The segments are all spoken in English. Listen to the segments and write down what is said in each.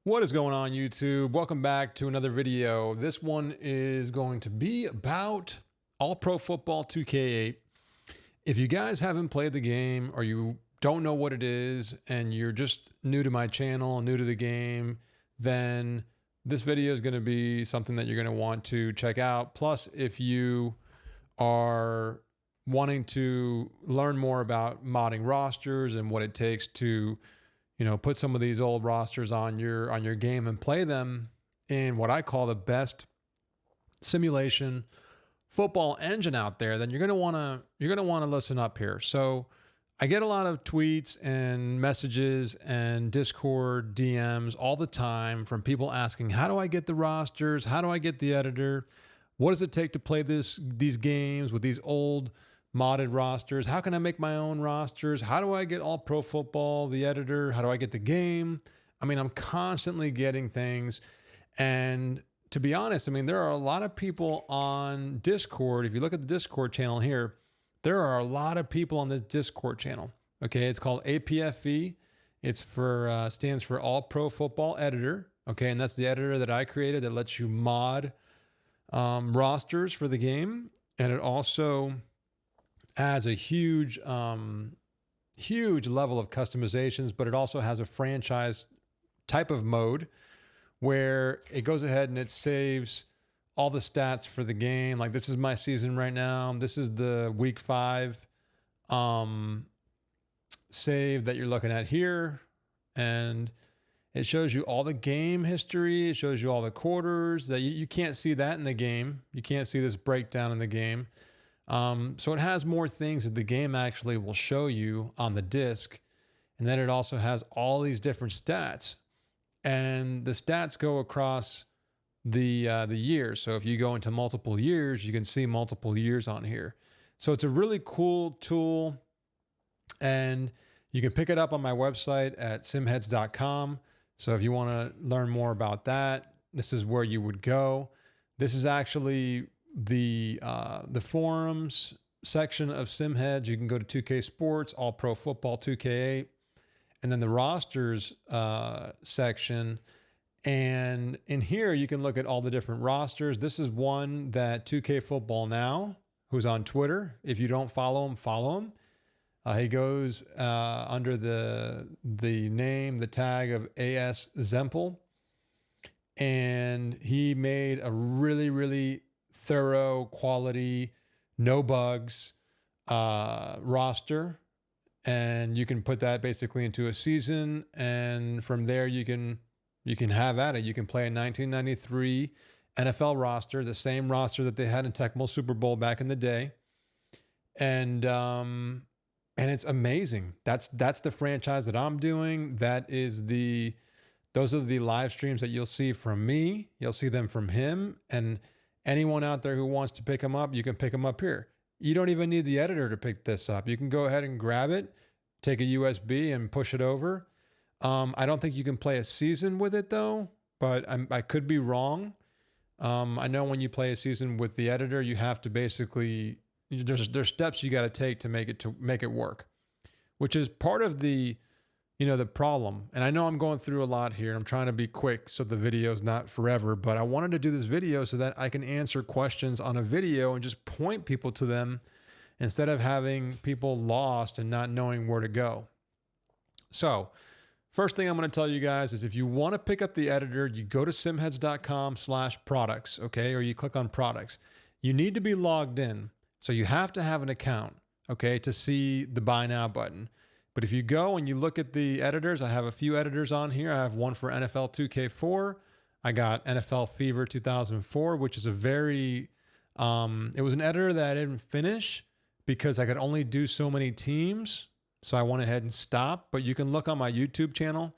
What is going on, YouTube? Welcome back to another video. This one is going to be about All Pro Football 2K8. If you guys haven't played the game or you don't know what it is and you're just new to my channel, new to the game, then this video is going to be something that you're going to want to check out. Plus, if you are wanting to learn more about modding rosters and what it takes to put some of these old rosters on your game and play them in what I call the best simulation football engine out there, then you're gonna wanna listen up here. So I get a lot of tweets and messages and Discord DMs all the time from people asking, how do I get the rosters? How do I get the editor? What does it take to play these games with these old modded rosters? How can I make my own rosters? How do I get All Pro Football, the editor? How do I get the game? I mean, I'm constantly getting things. And to be honest, I mean, there are a lot of people on Discord. If you look at the Discord channel here, there are a lot of people on this Discord channel. Okay, it's called APFe. It's stands for All Pro Football Editor. Okay, and that's the editor that I created that lets you mod rosters for the game. And it also has a huge level of customizations, but it also has a franchise type of mode where it goes ahead and it saves all the stats for the game. Like, this is my season right now. This is the week 5 save that you're looking at here. And it shows you all the game history. It shows you all the quarters that you can't see that in the game. You can't see this breakdown in the game. So it has more things that the game actually will show you on the disc. And then it also has all these different stats. And the stats go across the years. So if you go into multiple years, you can see multiple years on here. So it's a really cool tool. And you can pick it up on my website at simheads.com. So if you want to learn more about that, this is where you would go. This is actually the forums section of SimHeads. You can go to 2K Sports, All Pro Football 2K8, and then the rosters section. And in here, you can look at all the different rosters. This is one that 2K Football Now, who's on Twitter. If you don't follow him, follow him. He goes under the tag of AS Zempel. And he made a really, really thorough, quality, no bugs roster. And you can put that basically into a season. And from there, you can have at it. You can play a 1993 NFL roster, the same roster that they had in Tecmo Super Bowl back in the day. And it's amazing. That's the franchise that I'm doing. Those are the live streams that you'll see from me. You'll see them from him. And anyone out there who wants to pick them up, you can pick them up here. You don't even need the editor to pick this up. You can go ahead and grab it, take a USB and push it over. I don't think you can play a season with it though, but I could be wrong. I know when you play a season with the editor, you have to basically, there's steps you got to take to make it work, which is part of the problem. And I know I'm going through a lot here. I'm trying to be quick so the video is not forever, but I wanted to do this video so that I can answer questions on a video and just point people to them instead of having people lost and not knowing where to go. So first thing I'm going to tell you guys is if you want to pick up the editor, you go to simheads.com/products, okay? Or you click on products. You need to be logged in. So you have to have an account, okay, to see the buy now button. But if you go and you look at the editors, I have a few editors on here. I have one for NFL 2K4. I got NFL Fever 2004, which is it was an editor that I didn't finish because I could only do so many teams. So I went ahead and stopped. But you can look on my YouTube channel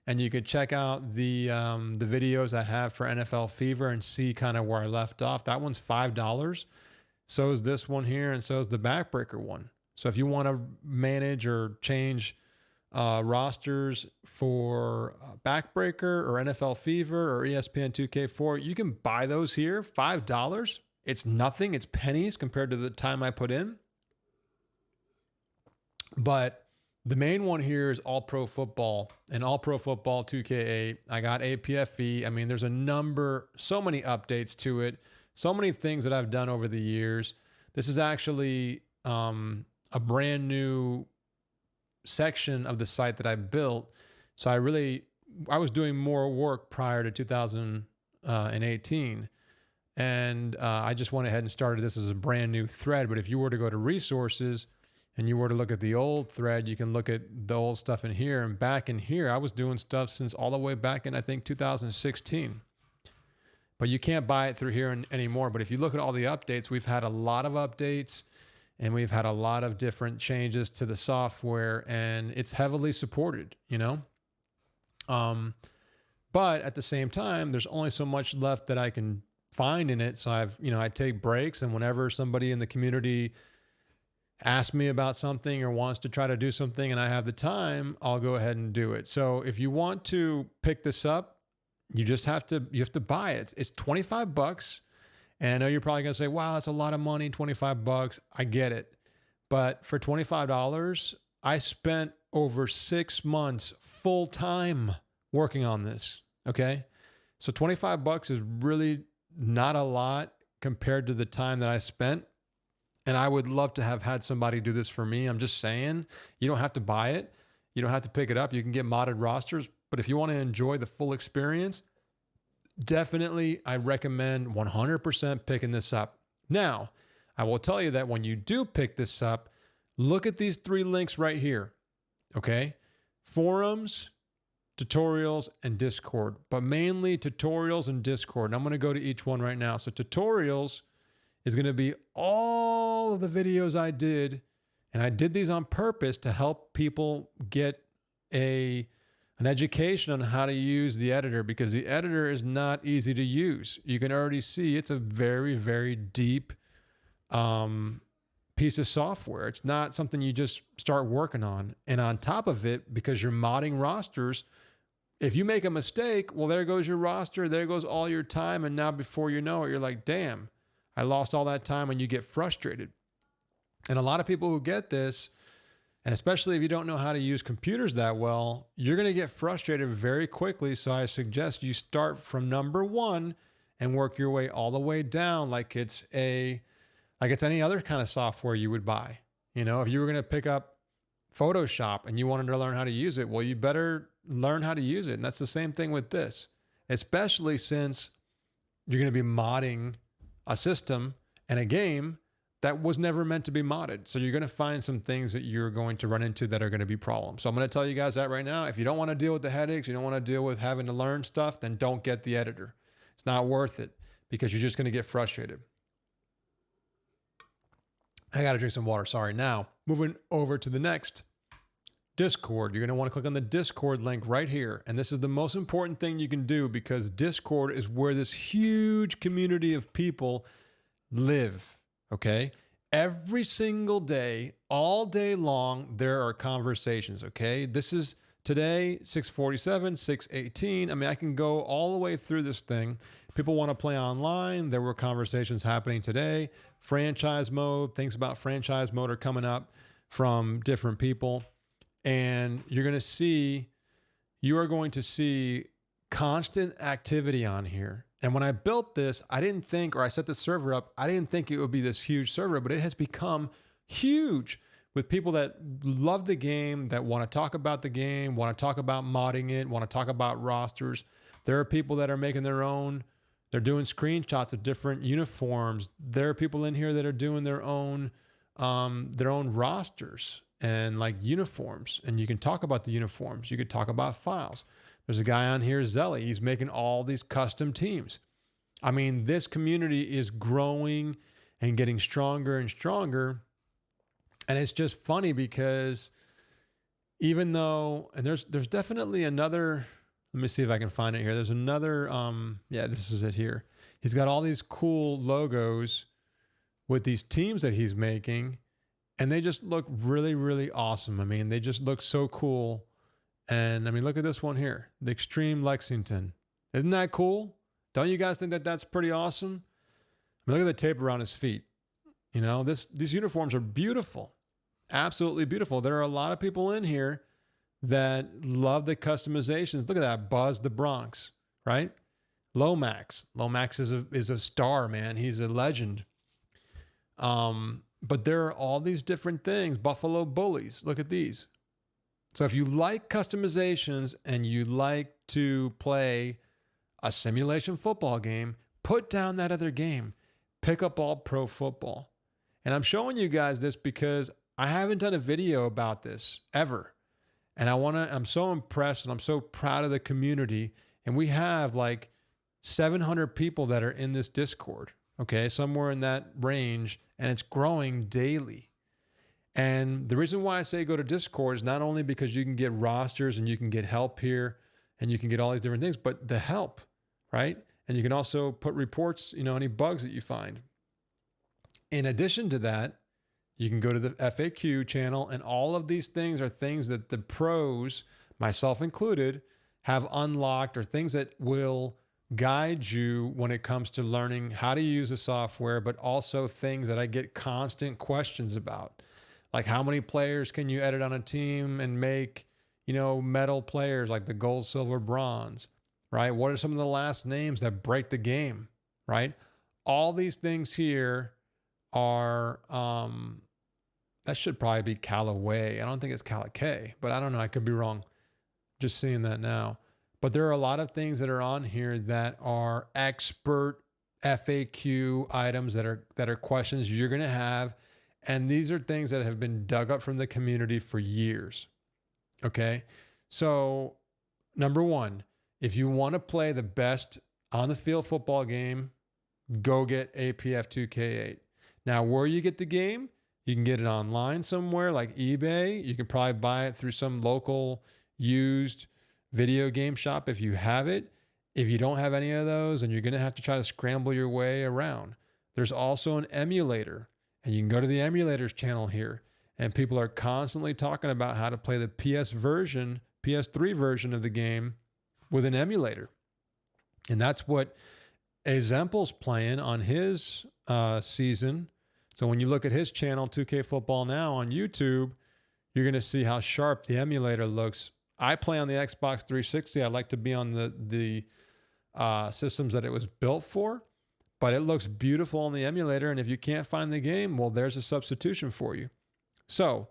and you can check out the videos I have for NFL Fever and see kind of where I left off. That one's $5. So is this one here, and so is the Backbreaker one. So if you want to manage or change rosters for Backbreaker or NFL Fever or ESPN 2K4, you can buy those here. $5. It's nothing. It's pennies compared to the time I put in. But The main one here is All Pro Football, and All Pro Football 2K8. I got APFe. I mean, there's so many updates to it, so many things that I've done over the years. This is actually a brand new section of the site that I built. So I was doing more work prior to 2018. And I just went ahead and started this as a brand new thread. But if you were to go to resources and you were to look at the old thread, you can look at the old stuff in here. And back in here, I was doing stuff since all the way back in, I think, 2016. But you can't buy it through here anymore. But if you look at all the updates, we've had a lot of updates and we've had a lot of different changes to the software, and it's heavily supported, you know? But at the same time, there's only so much left that I can find in it. So I take breaks, and whenever somebody in the community asks me about something or wants to try to do something and I have the time, I'll go ahead and do it. So if you want to pick this up, you have to buy it. It's $25. And I know you're probably going to say, wow, that's a lot of money, $25. I get it. But for $25, I spent over 6 months full time working on this. Okay. So $25 is really not a lot compared to the time that I spent. And I would love to have had somebody do this for me. I'm just saying, you don't have to buy it. You don't have to pick it up. You can get modded rosters. But if you want to enjoy the full experience, definitely I recommend 100% picking this up. Now, I will tell you that when you do pick this up, look at these 3 links right here. Okay? Forums, tutorials, and Discord, but mainly tutorials and Discord. And I'm going to go to each one right now. So tutorials is going to be all of the videos I did, and I did these on purpose to help people get an education on how to use the editor, because the editor is not easy to use. You can already see it's a very, very deep piece of software. It's not something you just start working on. And on top of it, because you're modding rosters, if you make a mistake, well, there goes your roster, there goes all your time. And now before you know it, you're like, damn, I lost all that time, and you get frustrated. And a lot of people who get this, and especially if you don't know how to use computers that well, you're going to get frustrated very quickly. So I suggest you start from number 1 and work your way all the way down like it's any other kind of software you would buy. You know, if you were going to pick up Photoshop and you wanted to learn how to use it, well, you better learn how to use it. And that's the same thing with this, especially since you're going to be modding a system and a game that was never meant to be modded. So you're going to find some things that you're going to run into that are going to be problems. So I'm going to tell you guys that right now. If you don't want to deal with the headaches, you don't want to deal with having to learn stuff, then don't get the editor. It's not worth it, because you're just going to get frustrated. I got to drink some water. Sorry. Now, moving over to the next, Discord. You're going to want to click on the Discord link right here. And this is the most important thing you can do, because Discord is where this huge community of people live. Okay. Every single day, all day long, there are conversations. Okay. This is today, 6:47, 6:18. I mean, I can go all the way through this thing. People want to play online. There were conversations happening today. Franchise mode, things about franchise mode are coming up from different people. And you are going to see constant activity on here. And when I built this, I set the server up, I didn't think it would be this huge server, but it has become huge with people that love the game, that want to talk about the game, want to talk about modding it, want to talk about rosters. There are people that are making they're doing screenshots of different uniforms. There are people in here that are doing their own rosters and like uniforms. And you can talk about the uniforms. You could talk about files. There's a guy on here, Zelly. He's making all these custom teams. I mean, this community is growing and getting stronger and stronger. And it's just funny because even though, and there's definitely another, let me see if I can find it here. There's another, this is it here. He's got all these cool logos with these teams that he's making, and they just look really, really awesome. I mean, they just look so cool. And I mean, look at this one here, the Extreme Lexington. Isn't that cool? Don't you guys think that that's pretty awesome? I mean, look at the tape around his feet. You know, these uniforms are beautiful. Absolutely beautiful. There are a lot of people in here that love the customizations. Look at that, Buzz the Bronx, right? Lomax. Lomax is a star, man. He's a legend. But there are all these different things. Buffalo Bullies. Look at these. So if you like customizations and you like to play a simulation football game, put down that other game. Pick up All Pro Football. And I'm showing you guys this because I haven't done a video about this ever. And I'm so impressed and I'm so proud of the community. And we have like 700 people that are in this Discord, okay, somewhere in that range, and it's growing daily. And the reason why I say go to Discord is not only because you can get rosters and you can get help here and you can get all these different things, but the help, right? And you can also put reports, any bugs that you find. In addition to that, you can go to the FAQ channel, and all of these things are things that the pros, myself included, have unlocked, or things that will guide you when it comes to learning how to use the software, but also things that I get constant questions about. Like, how many players can you edit on a team and make, metal players like the gold, silver, bronze, right? What are some of the last names that break the game, right? All these things here are, that should probably be Callaway. I don't think it's Caliquet, but I don't know. I could be wrong. Just seeing that now. But there are a lot of things that are on here that are expert FAQ items that are questions you're going to have. And these are things that have been dug up from the community for years. Okay. So number one, if you want to play the best on the field football game, go get APF 2K8. Now, where you get the game, you can get it online somewhere like eBay. You can probably buy it through some local used video game shop if you have it. If you don't have any of those, then you're going to have to try to scramble your way around. There's also an emulator, and you can go to the emulators channel here, and people are constantly talking about how to play the PS3 version of the game with an emulator. And that's what Azemple's playing on his season. So when you look at his channel, 2K Football Now on YouTube, you're going to see how sharp the emulator looks. I play on the Xbox 360. I like to be on the systems that it was built for, but it looks beautiful on the emulator. And if you can't find the game, well, there's a substitution for you. So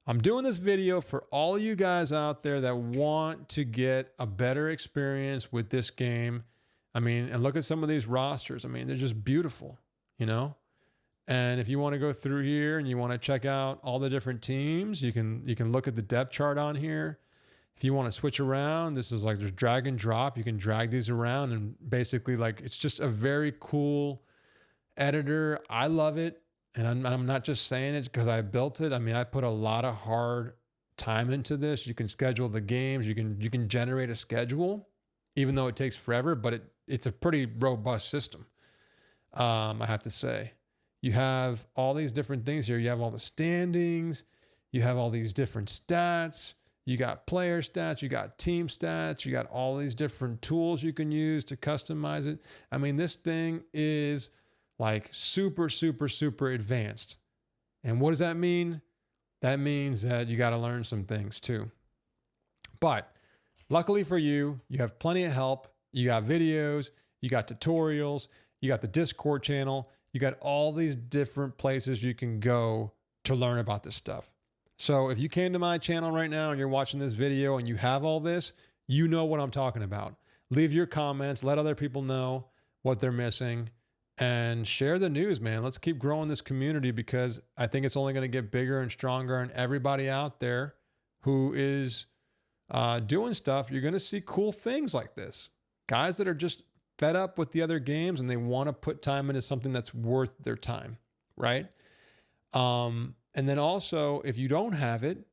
I'm doing this video for all of you guys out there that want to get a better experience with this game. I mean, and look at some of these rosters. I mean, they're just beautiful, And if you want to go through here and you want to check out all the different teams, you can look at the depth chart on here. If you want to switch around, this is like there's drag and drop. You can drag these around and basically it's just a very cool editor. I love it. And I'm not just saying it because I built it. I mean, I put a lot of hard time into this. You can schedule the games. You can generate a schedule, even though it takes forever, but it's a pretty robust system. I have to say. You have all these different things here. You have all the standings. You have all these different stats. You got player stats. You got team stats. You got all these different tools you can use to customize it. I mean, this thing is like super, super, super advanced. And what does that mean? That means that you got to learn some things too. But luckily for you, you have plenty of help. You got videos. You got tutorials. You got the Discord channel. You got all these different places you can go to learn about this stuff. So if you came to my channel right now and you're watching this video and you have all this, you know what I'm talking about. Leave your comments, let other people know what they're missing, and share the news, man. Let's keep growing this community because I think it's only going to get bigger and stronger, and everybody out there who is doing stuff, you're going to see cool things like this. Guys that are just fed up with the other games and they want to put time into something that's worth their time, right? And then also, if you don't have it,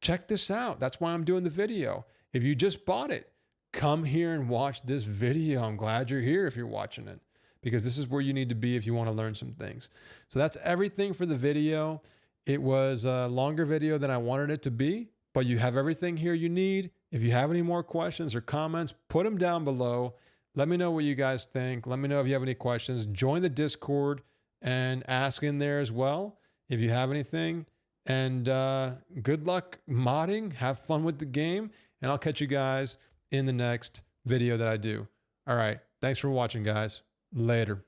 check this out. That's why I'm doing the video. If you just bought it, come here and watch this video. I'm glad you're here if you're watching it, because this is where you need to be if you want to learn some things. So that's everything for the video. It was a longer video than I wanted it to be, but you have everything here you need. If you have any more questions or comments, put them down below. Let me know what you guys think. Let me know if you have any questions. Join the Discord and ask in there as well if you have anything. And good luck modding. Have fun with the game. And I'll catch you guys in the next video that I do. All right. Thanks for watching, guys. Later.